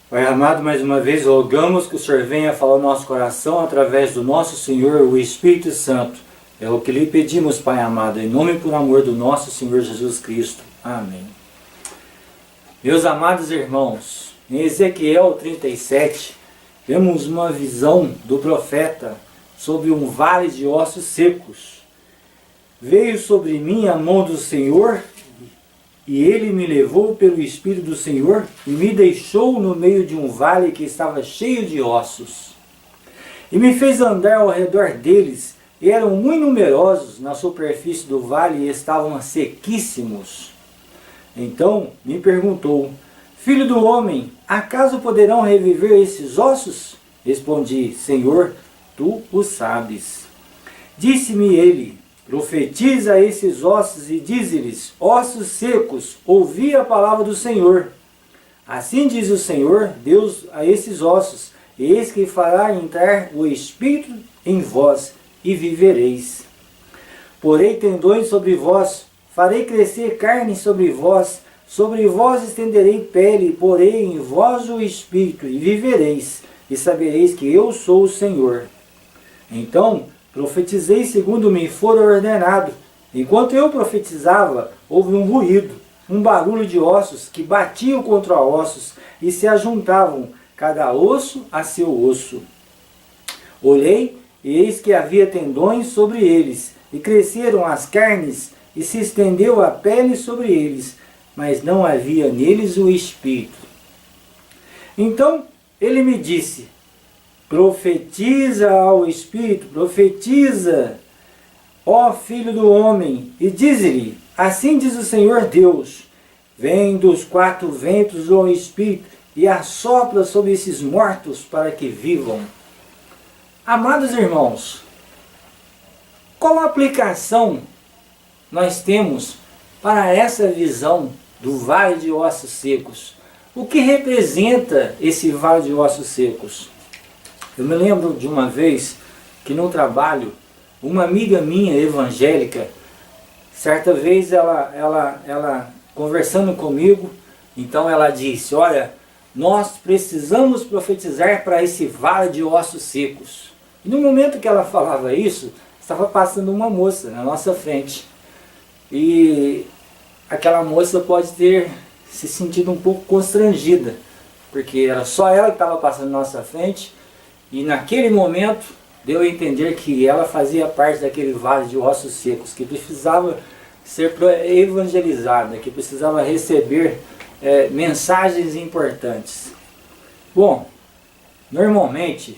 Pai amado, mais uma vez rogamos que o Senhor venha falar ao nosso coração através do nosso Senhor, o Espírito Santo. É o que lhe pedimos, Pai amado, em nome e por amor do nosso Senhor Jesus Cristo. Amém. Meus amados irmãos, em Ezequiel 37, vemos uma visão do profeta sobre um vale de ossos secos. Veio sobre mim a mão do Senhor, e ele me levou pelo Espírito do Senhor e me deixou no meio de um vale que estava cheio de ossos. E me fez andar ao redor deles, e eram muito numerosos na superfície do vale e estavam sequíssimos. Então me perguntou: Filho do homem, acaso poderão reviver esses ossos? Respondi: Senhor, tu o sabes. Disse-me ele: Profetiza a esses ossos e dize-lhes: ossos secos, ouvi a palavra do Senhor. Assim diz o Senhor, Deus, a esses ossos: eis que fará entrar o Espírito em vós, e vivereis. Porei tendões sobre vós, farei crescer carne sobre vós estenderei pele, porei em vós o Espírito, e vivereis, e sabereis que eu sou o Senhor. Então profetizei segundo me fora ordenado. Enquanto eu profetizava, houve um ruído, um barulho de ossos que batiam contra ossos e se ajuntavam, cada osso a seu osso. Olhei, e eis que havia tendões sobre eles, e cresceram as carnes, e se estendeu a pele sobre eles, mas não havia neles o Espírito. Então ele me disse: Profetiza ao Espírito, profetiza, ó Filho do homem, e dize-lhe: assim diz o Senhor Deus: vem dos quatro ventos o Espírito, e assopra sobre esses mortos para que vivam. Amados irmãos, qual aplicação nós temos para essa visão do vale de ossos secos? O que representa esse vale de ossos secos? Eu me lembro de uma vez que no trabalho, uma amiga minha evangélica, certa vez ela conversando comigo, então ela disse: olha, nós precisamos profetizar para esse vale de ossos secos. E no momento que ela falava isso, estava passando uma moça na nossa frente. E aquela moça pode ter se sentido um pouco constrangida, porque era só ela que estava passando na nossa frente, e naquele momento deu a entender que ela fazia parte daquele vale de ossos secos, que precisava ser evangelizada, que precisava receber mensagens importantes. Bom, normalmente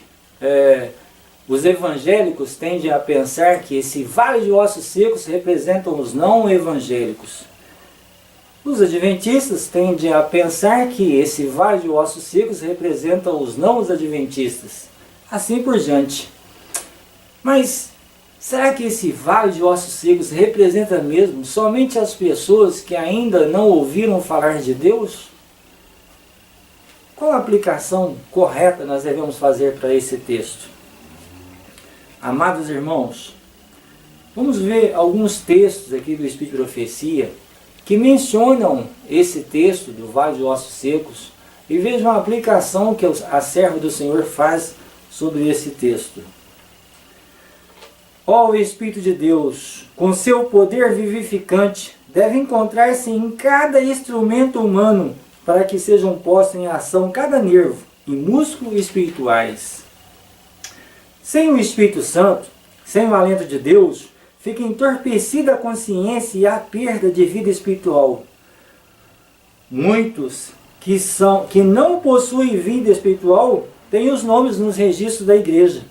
os evangélicos tendem a pensar que esse vale de ossos secos representam os não evangélicos. Os adventistas tendem a pensar que esse vale de ossos secos representa os não adventistas. Assim por diante. Mas será que esse vale de ossos secos representa mesmo somente as pessoas que ainda não ouviram falar de Deus? Qual a aplicação correta nós devemos fazer para esse texto? Amados irmãos, vamos ver alguns textos aqui do Espírito de Profecia que mencionam esse texto do vale de ossos secos, e vejam a aplicação que a serva do Senhor faz sobre esse texto. Ó, o Espírito de Deus, com seu poder vivificante, deve encontrar-se em cada instrumento humano, para que sejam postos em ação cada nervo e músculo espirituais. Sem o Espírito Santo, sem o alento de Deus, fica entorpecida a consciência e a perda de vida espiritual. Muitos que não possuem vida espiritual têm os nomes nos registros da igreja,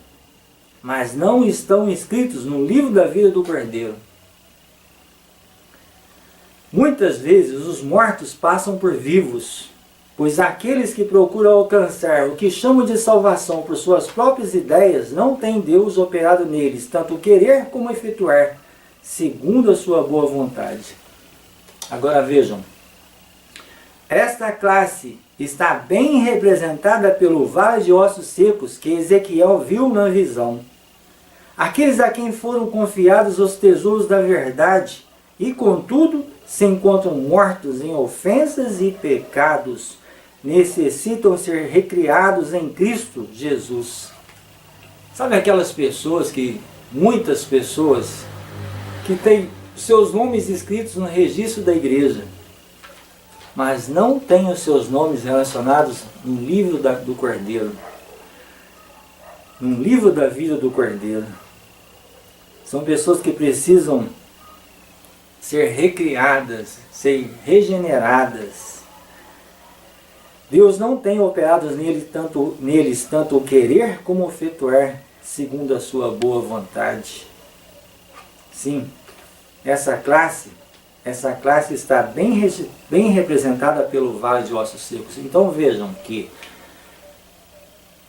mas não estão inscritos no livro da vida do Cordeiro. Muitas vezes os mortos passam por vivos, pois aqueles que procuram alcançar o que chamam de salvação por suas próprias ideias não têm Deus operado neles, tanto querer como efetuar, segundo a sua boa vontade. Agora vejam, esta classe está bem representada pelo vale de ossos secos que Ezequiel viu na visão. Aqueles a quem foram confiados os tesouros da verdade, e contudo se encontram mortos em ofensas e pecados, necessitam ser recriados em Cristo Jesus. Sabe aquelas pessoas muitas pessoas, que têm seus nomes escritos no registro da igreja, mas não têm os seus nomes relacionados no livro do Cordeiro, no livro da vida do Cordeiro. São pessoas que precisam ser recriadas, ser regeneradas. Deus não tem operado neles tanto o querer como o efetuar segundo a sua boa vontade. Sim, essa classe está bem representada pelo vale de ossos secos. Então vejam que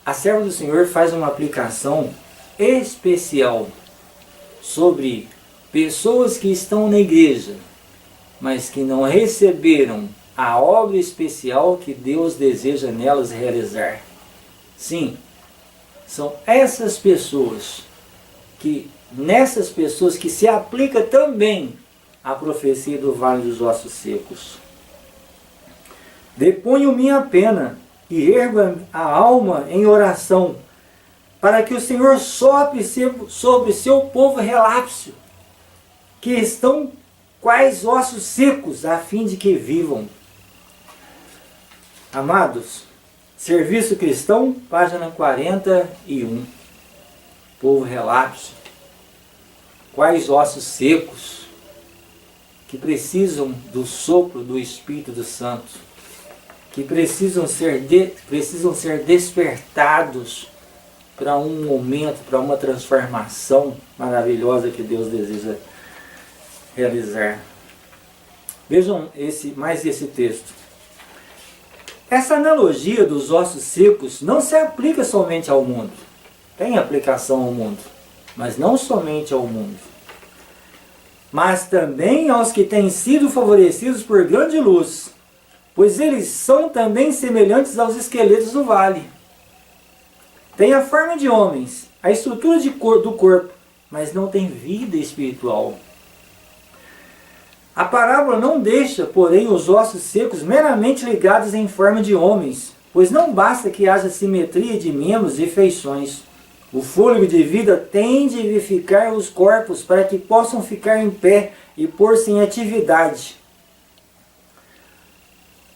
a serva do Senhor faz uma aplicação especial sobre pessoas que estão na igreja, mas que não receberam a obra especial que Deus deseja nelas realizar. Sim, são nessas pessoas que se aplica também a profecia do Vale dos Ossos Secos. Deponho minha pena e ergo a alma em oração, para que o Senhor sopre sobre seu povo relapso, que estão quais ossos secos, a fim de que vivam. Amados, Serviço Cristão, página 41. Povo relapso. Quais ossos secos que precisam do sopro do Espírito Santo, que precisam ser despertados para um momento, para uma transformação maravilhosa que Deus deseja realizar. Vejam mais esse texto. Essa analogia dos ossos secos não se aplica somente ao mundo. Tem aplicação ao mundo, mas não somente ao mundo. Mas também aos que têm sido favorecidos por grande luz, pois eles são também semelhantes aos esqueletos do vale. Tem a forma de homens, a estrutura do corpo, mas não tem vida espiritual. A parábola não deixa, porém, os ossos secos meramente ligados em forma de homens, pois não basta que haja simetria de membros e feições. O fôlego de vida tem de vivificar os corpos para que possam ficar em pé e pôr-se em atividade.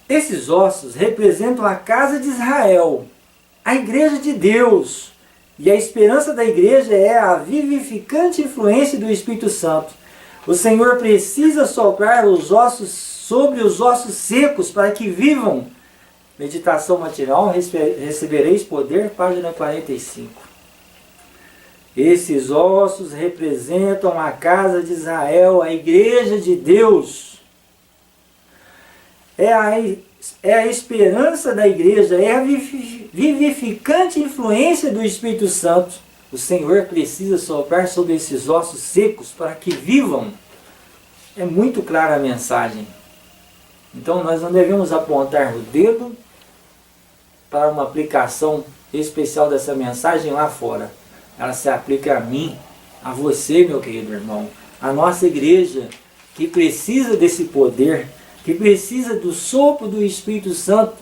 Esses ossos representam a casa de Israel, a igreja de Deus, e a esperança da igreja é a vivificante influência do Espírito Santo. O Senhor precisa soprar os ossos sobre os ossos secos para que vivam. Meditação matinal, recebereis poder, página 45. Esses ossos representam a casa de Israel, a igreja de Deus. É a esperança da igreja, é a vivificante influência do Espírito Santo. O Senhor precisa soprar sobre esses ossos secos para que vivam. É muito clara a mensagem. Então nós não devemos apontar o dedo para uma aplicação especial dessa mensagem lá fora. Ela se aplica a mim, a você, meu querido irmão, a nossa igreja, que precisa desse poder, que precisa do sopro do Espírito Santo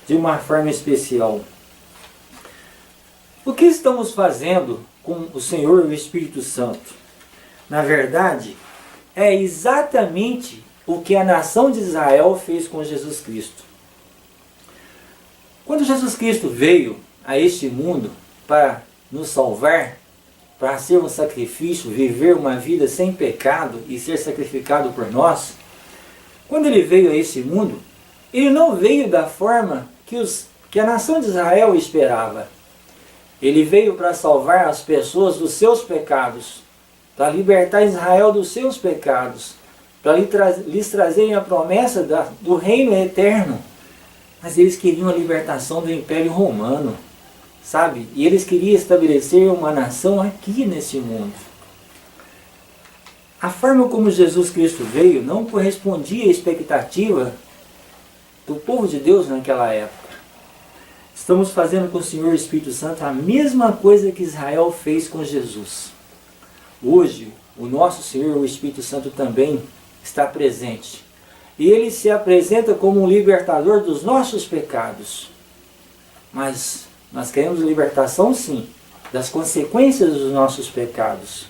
de uma forma especial. O que estamos fazendo com o Senhor e o Espírito Santo? Na verdade, é exatamente o que a nação de Israel fez com Jesus Cristo. Quando Jesus Cristo veio a este mundo para nos salvar, para ser um sacrifício, viver uma vida sem pecado e ser sacrificado por nós, quando ele veio a este mundo, ele não veio da forma que a nação de Israel esperava. Ele veio para salvar as pessoas dos seus pecados, para libertar Israel dos seus pecados, para lhes trazerem a promessa do reino eterno. Mas eles queriam a libertação do Império Romano, sabe? E eles queriam estabelecer uma nação aqui nesse mundo. A forma como Jesus Cristo veio não correspondia à expectativa do povo de Deus naquela época. Estamos fazendo com o Senhor Espírito Santo a mesma coisa que Israel fez com Jesus. Hoje, o nosso Senhor, o Espírito Santo, também está presente. e Ele se apresenta como um libertador dos nossos pecados. Mas nós queremos libertação, sim, das consequências dos nossos pecados.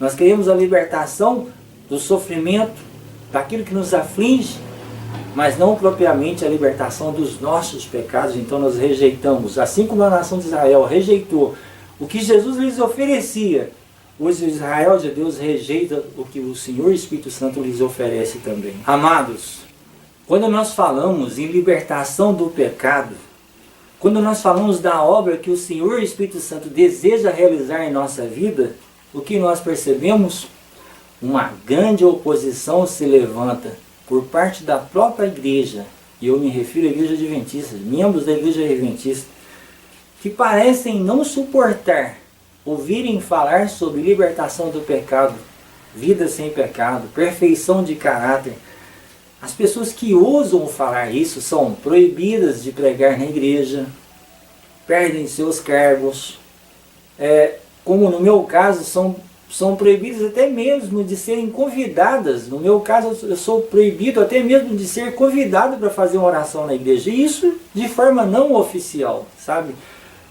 Nós queremos a libertação do sofrimento, daquilo que nos aflige, mas não propriamente a libertação dos nossos pecados. Então nós rejeitamos, assim como a nação de Israel rejeitou o que Jesus lhes oferecia, hoje Israel de Deus rejeita o que o Senhor Espírito Santo lhes oferece também. Amados, quando nós falamos em libertação do pecado, quando nós falamos da obra que o Senhor Espírito Santo deseja realizar em nossa vida, o que nós percebemos? Uma grande oposição se levanta por parte da própria igreja, e eu me refiro à igreja adventista, membros da igreja adventista, que parecem não suportar ouvirem falar sobre libertação do pecado, vida sem pecado, perfeição de caráter. As pessoas que ousam falar isso são proibidas de pregar na igreja, perdem seus cargos, como no meu caso, são proibidas até mesmo de serem convidadas. No meu caso, eu sou proibido até mesmo de ser convidado para fazer uma oração na igreja. E isso de forma não oficial, sabe?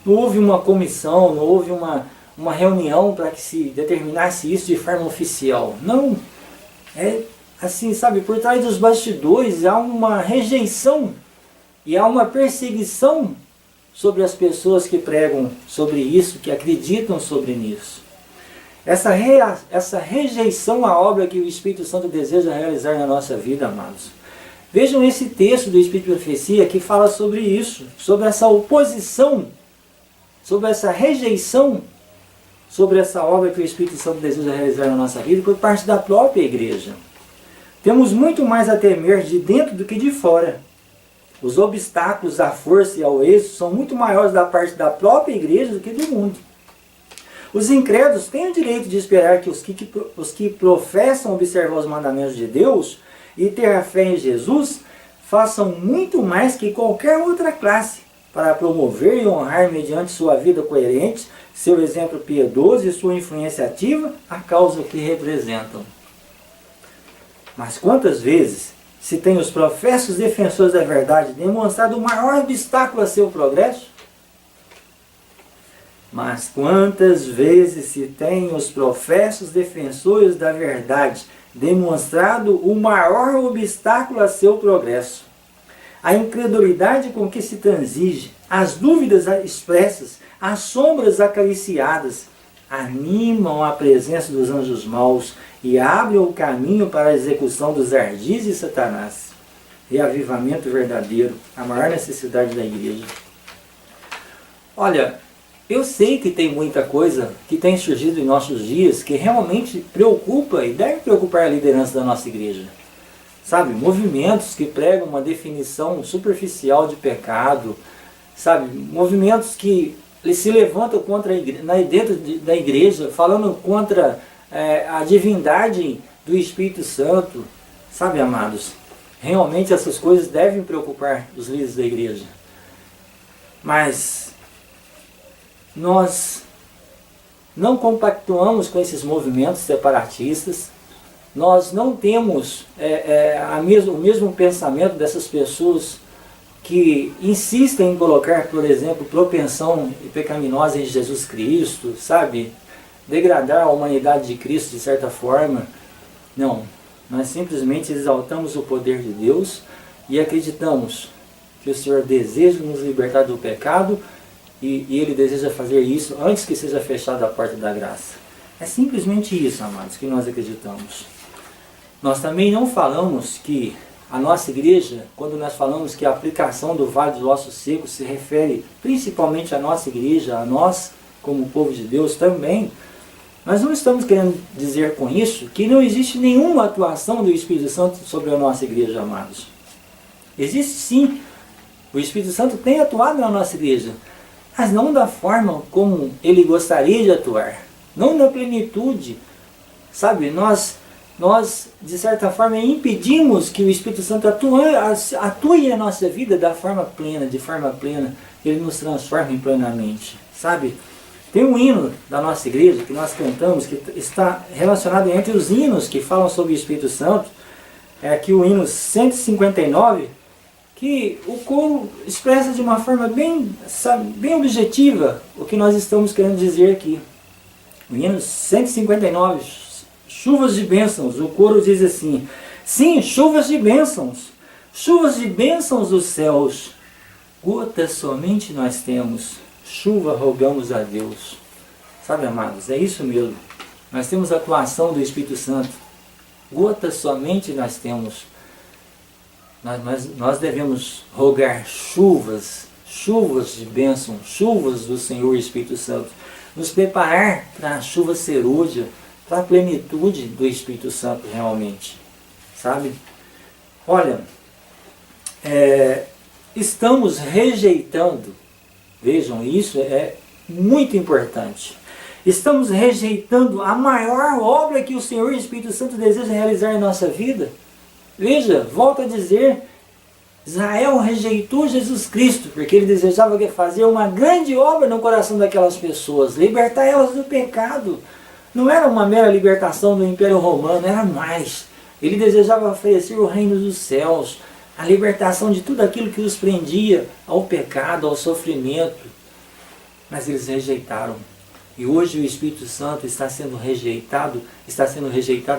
Não houve uma comissão, não houve uma reunião para que se determinasse isso de forma oficial. Não. É assim, sabe? Por trás dos bastidores há uma rejeição e há uma perseguição sobre as pessoas que pregam sobre isso, que acreditam sobre isso. Essa rejeição à obra que o Espírito Santo deseja realizar na nossa vida, amados. Vejam esse texto do Espírito de Profecia que fala sobre isso, sobre essa oposição, sobre essa rejeição, sobre essa obra que o Espírito Santo deseja realizar na nossa vida por parte da própria igreja. Temos muito mais a temer de dentro do que de fora. Os obstáculos à força e ao êxito são muito maiores da parte da própria igreja do que do mundo. Os incrédulos têm o direito de esperar que os que professam observar os mandamentos de Deus e ter a fé em Jesus façam muito mais que qualquer outra classe para promover e honrar mediante sua vida coerente, seu exemplo piedoso e sua influência ativa a causa que representam. Mas quantas vezes se tem os professos defensores da verdade demonstrado o maior obstáculo a seu progresso? Mas quantas vezes se tem os professos defensores da verdade demonstrado o maior obstáculo a seu progresso? A incredulidade com que se transige, as dúvidas expressas, as sombras acariciadas, animam a presença dos anjos maus e abrem o caminho para a execução dos ardis de Satanás. Reavivamento verdadeiro, a maior necessidade da igreja. Olha, eu sei que tem muita coisa que tem surgido em nossos dias que realmente preocupa e deve preocupar a liderança da nossa igreja. Sabe, movimentos que pregam uma definição superficial de pecado, sabe, movimentos que se levantam contra dentro da igreja, falando contra a divindade do Espírito Santo. Sabe, amados, realmente essas coisas devem preocupar os líderes da igreja. Mas nós não compactuamos com esses movimentos separatistas, nós não temos o mesmo pensamento dessas pessoas que insistem em colocar, por exemplo, propensão pecaminosa em Jesus Cristo, sabe? Degradar a humanidade de Cristo de certa forma. Não, nós simplesmente exaltamos o poder de Deus e acreditamos que o Senhor deseja nos libertar do pecado e Ele deseja fazer isso antes que seja fechada a porta da graça. É simplesmente isso, amados, que nós acreditamos. Nós também não falamos que a nossa igreja, quando nós falamos que a aplicação do Vale dos Ossos Secos se refere principalmente à nossa igreja, a nós como povo de Deus também, nós não estamos querendo dizer com isso que não existe nenhuma atuação do Espírito Santo sobre a nossa igreja, amados. Existe sim. O Espírito Santo tem atuado na nossa igreja, mas não da forma como Ele gostaria de atuar. Não na plenitude. Sabe, nós de certa forma, impedimos que o Espírito Santo atue na nossa vida da forma plena, de forma plena. Ele nos transforme plenamente. Sabe? Tem um hino da nossa igreja que nós cantamos, que está relacionado entre os hinos que falam sobre o Espírito Santo, é aqui o hino 159, que o coro expressa de uma forma bem objetiva o que nós estamos querendo dizer aqui. O hino 159, chuvas de bênçãos, o coro diz assim: sim, chuvas de bênçãos dos céus, gotas somente nós temos, chuva rogamos a Deus. Sabe, amados, é isso mesmo. Nós temos a atuação do Espírito Santo, gotas somente nós temos. Nós devemos rogar chuvas de bênção, chuvas do Senhor Espírito Santo, nos preparar para a chuva serúdia, para a plenitude do Espírito Santo realmente, sabe? Olha, estamos rejeitando, vejam, isso é muito importante, estamos rejeitando a maior obra que o Senhor Espírito Santo deseja realizar em nossa vida. Veja, volto a dizer, Israel rejeitou Jesus Cristo, porque ele desejava fazer uma grande obra no coração daquelas pessoas, libertar elas do pecado. Não era uma mera libertação do Império Romano, era mais. Ele desejava oferecer o reino dos céus, a libertação de tudo aquilo que os prendia ao pecado, ao sofrimento. Mas eles rejeitaram. E hoje o Espírito Santo está sendo rejeitado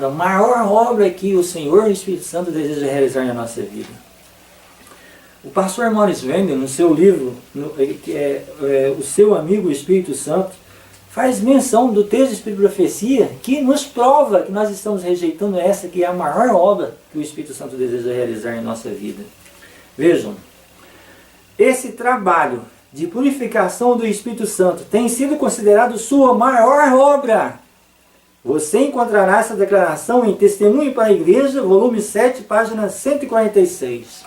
a maior obra que o Senhor, o Espírito Santo, deseja realizar na nossa vida. O pastor Maurice Wendel, no seu livro, O Seu Amigo o Espírito Santo, faz menção do texto de Espírito e Profecia, que nos prova que nós estamos rejeitando essa que é a maior obra que o Espírito Santo deseja realizar em nossa vida. Vejam, esse trabalho de purificação do Espírito Santo tem sido considerado sua maior obra. Você encontrará essa declaração em Testemunho para a Igreja, volume 7, página 146.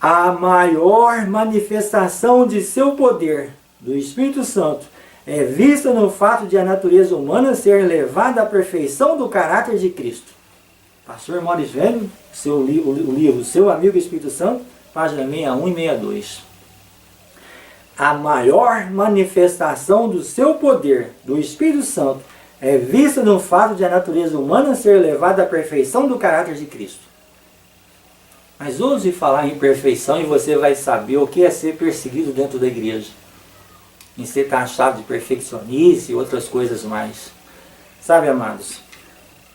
A maior manifestação de seu poder, do Espírito Santo, é vista no fato de a natureza humana ser levada à perfeição do caráter de Cristo. Pastor Maurice Wendel, o livro Seu Amigo Espírito Santo, página 61 e 62. A maior manifestação do seu poder, do Espírito Santo, é vista no fato de a natureza humana ser levada à perfeição do caráter de Cristo. Mas ouse falar em perfeição e você vai saber o que é ser perseguido dentro da igreja. Em ser taxado de perfeccionista e outras coisas mais. Sabe, amados,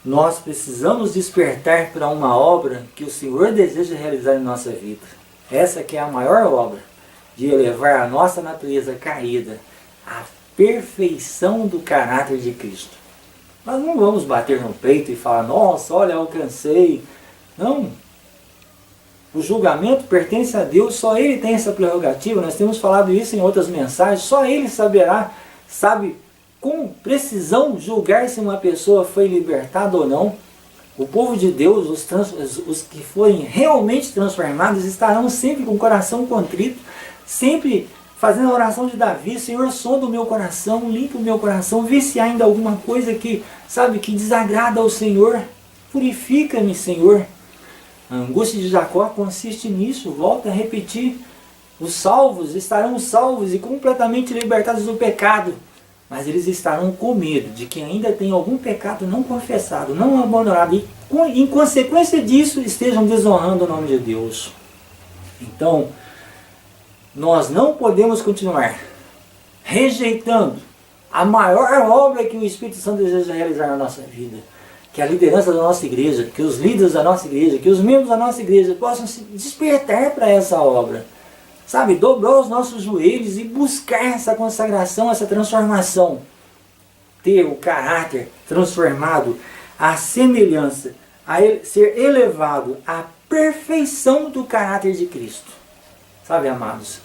nós precisamos despertar para uma obra que o Senhor deseja realizar em nossa vida. Essa que é a maior obra, de elevar a nossa natureza caída à perfeição do caráter de Cristo. Nós não vamos bater no peito e falar, nossa, olha, alcancei. Não. O julgamento pertence a Deus, só Ele tem essa prerrogativa. Nós temos falado isso em outras mensagens. Só Ele sabe com precisão julgar se uma pessoa foi libertada ou não. O povo de Deus, os que forem realmente transformados, estarão sempre com o coração contrito, sempre fazendo a oração de Davi: Senhor, sonda o meu coração, limpa o meu coração, vê se há ainda alguma coisa que desagrada ao Senhor. Purifica-me, Senhor. A angústia de Jacó consiste nisso, volta a repetir. Os salvos estarão salvos e completamente libertados do pecado, mas eles estarão com medo de que ainda tem algum pecado não confessado, não abandonado, e em consequência disso estejam desonrando o nome de Deus. Então, nós não podemos continuar rejeitando a maior obra que o Espírito Santo deseja realizar na nossa vida, que a liderança da nossa igreja, que os líderes da nossa igreja, que os membros da nossa igreja possam se despertar para essa obra. Sabe, dobrar os nossos joelhos e buscar essa consagração, essa transformação. Ter o caráter transformado à semelhança, ser elevado à perfeição do caráter de Cristo. Sabe, amados?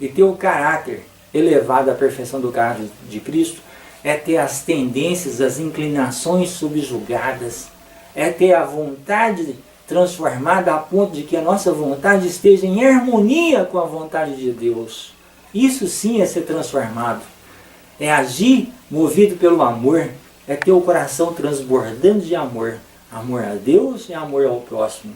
E ter o caráter elevado à perfeição do caráter de Cristo é ter as tendências, as inclinações subjugadas, é ter a vontade transformada a ponto de que a nossa vontade esteja em harmonia com a vontade de Deus. Isso sim é ser transformado. É agir movido pelo amor, é ter o coração transbordando de amor. Amor a Deus e amor ao próximo.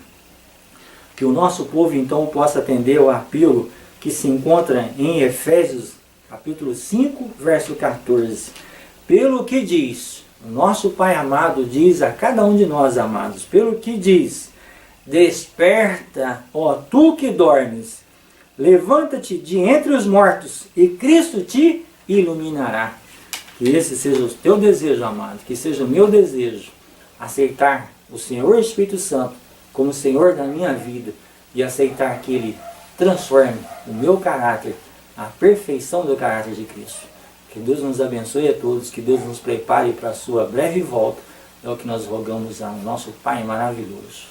Que o nosso povo então possa atender ao apelo que se encontra em Efésios capítulo 5, verso 14. Pelo que diz, O nosso Pai amado diz a cada um de nós, amados, pelo que diz: desperta, ó tu que dormes, levanta-te de entre os mortos e Cristo te iluminará. Que esse seja o teu desejo, amado, que seja o meu desejo, aceitar o Senhor Espírito Santo como Senhor da minha vida e aceitar que Ele transforme o meu caráter, a perfeição do caráter de Cristo. Que Deus nos abençoe a todos, que Deus nos prepare para a sua breve volta, é o que nós rogamos ao nosso Pai maravilhoso.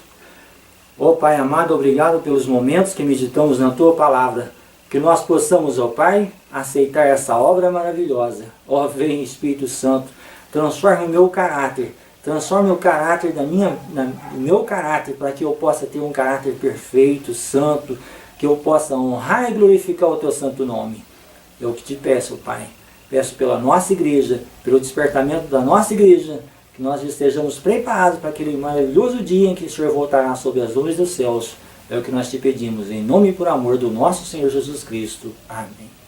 Ó Pai amado, obrigado pelos momentos que meditamos na Tua Palavra, que nós possamos, ó Pai, aceitar essa obra maravilhosa. Ó, vem Espírito Santo, transforme o meu caráter, transforme o caráter o meu caráter, para que eu possa ter um caráter perfeito, santo, que eu possa honrar e glorificar o Teu santo nome. É o que te peço, Pai. Peço pela nossa igreja, pelo despertamento da nossa igreja, que nós estejamos preparados para aquele maravilhoso dia em que o Senhor voltará sobre as nuvens dos céus. É o que nós te pedimos, em nome e por amor do nosso Senhor Jesus Cristo. Amém.